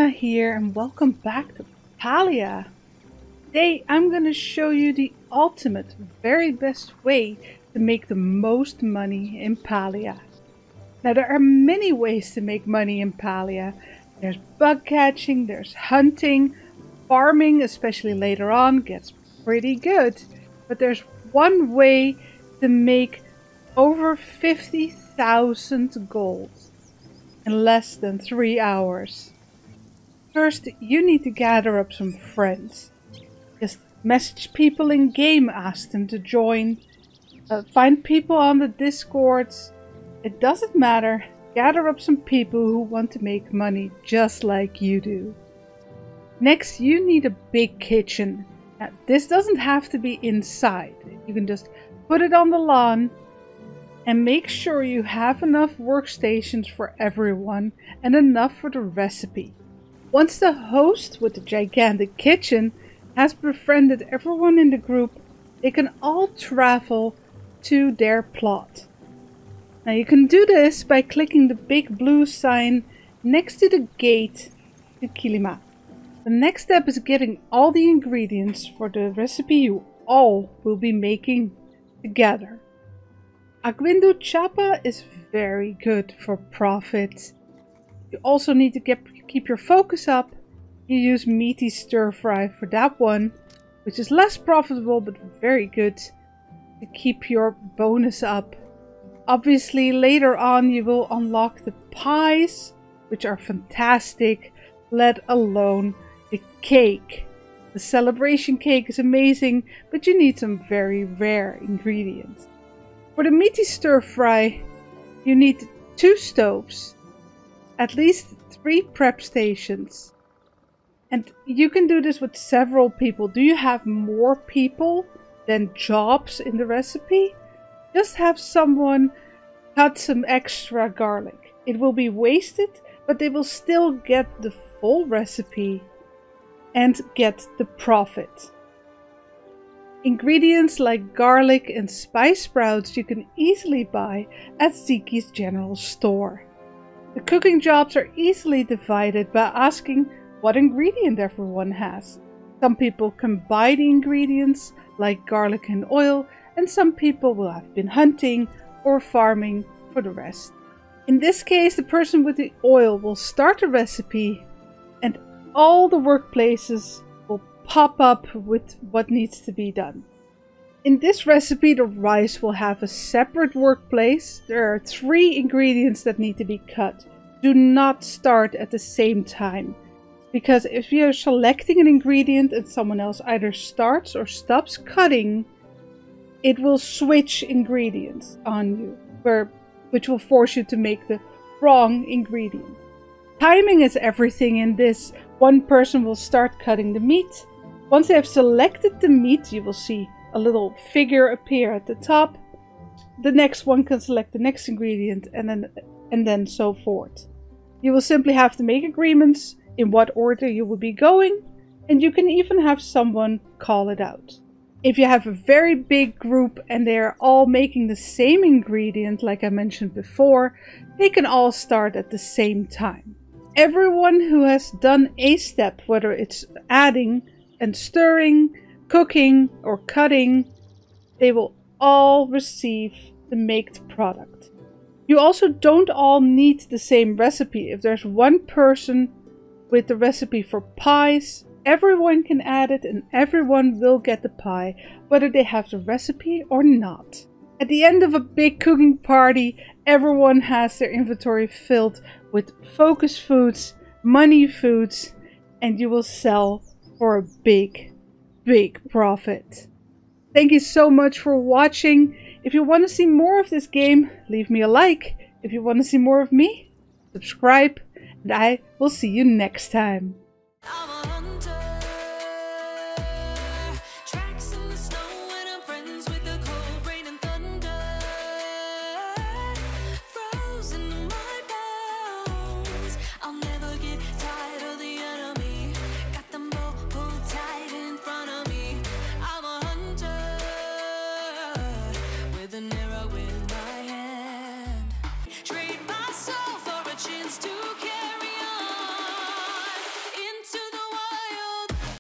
Palia here and welcome back to Palia. Today I'm going to show you the ultimate, very best way to make the most money in Palia. Now there are many ways to make money in Palia. There's bug catching, there's hunting, farming, especially later on, gets pretty good. But there's one way to make over 50,000 gold in less than 3 hours. First, you need to gather up some friends. Just message people in game, ask them to join. Find people on the Discords. It doesn't matter. Gather up some people who want to make money just like you do. Next, you need a big kitchen. Now, this doesn't have to be inside. You can just put it on the lawn and make sure you have enough workstations for everyone and enough for the recipe. Once the host with the gigantic kitchen has befriended everyone in the group, they can all travel to their plot. Now you can do this by clicking the big blue sign next to the gate to Kilima. The next step is getting all the ingredients for the recipe you all will be making together. Aguindu chapa is very good for profit. You also need to keep your focus up. You use meaty stir fry for that one, which is less profitable but very good to keep your bonus up. Obviously later on you will unlock the pies, which are fantastic, let alone the cake. The celebration cake is amazing, but you need some very rare ingredients. For the meaty stir fry, you need 2 stoves, at least 3 prep stations. And you can do this with several people. Do you have more people than jobs in the recipe? Just have someone cut some extra garlic. It will be wasted, but they will still get the full recipe and get the profit. Ingredients like garlic and spice sprouts you can easily buy at Ziki's general store. The cooking jobs are easily divided by asking what ingredient everyone has. Some people can buy the ingredients like garlic and oil, and some people will have been hunting or farming for the rest. In this case, the person with the oil will start the recipe and all the workplaces will pop up with what needs to be done. In this recipe, the rice will have a separate workplace. There are 3 ingredients that need to be cut. Do not start at the same time, because if you're selecting an ingredient and someone else either starts or stops cutting, it will switch ingredients on you, which will force you to make the wrong ingredient. Timing is everything in this. One person will start cutting the meat. Once they have selected the meat, you will see a little figure appear at the top. The next one can select the next ingredient and then so forth. You will simply have to make agreements in what order you will be going, and you can even have someone call it out. If you have a very big group and they are all making the same ingredient, like I mentioned before, they can all start at the same time. Everyone who has done a step, whether it's adding and stirring, cooking or cutting, they will all receive the made product. You also don't all need the same recipe. If there's one person with the recipe for pies, everyone can add it and everyone will get the pie, whether they have the recipe or not. At the end of a big cooking party, everyone has their inventory filled with focus foods, money foods, and you will sell for a big profit. Thank you so much for watching. If you want to see more of this game, leave me a like. If you want to see more of me, subscribe, and I will see you next time.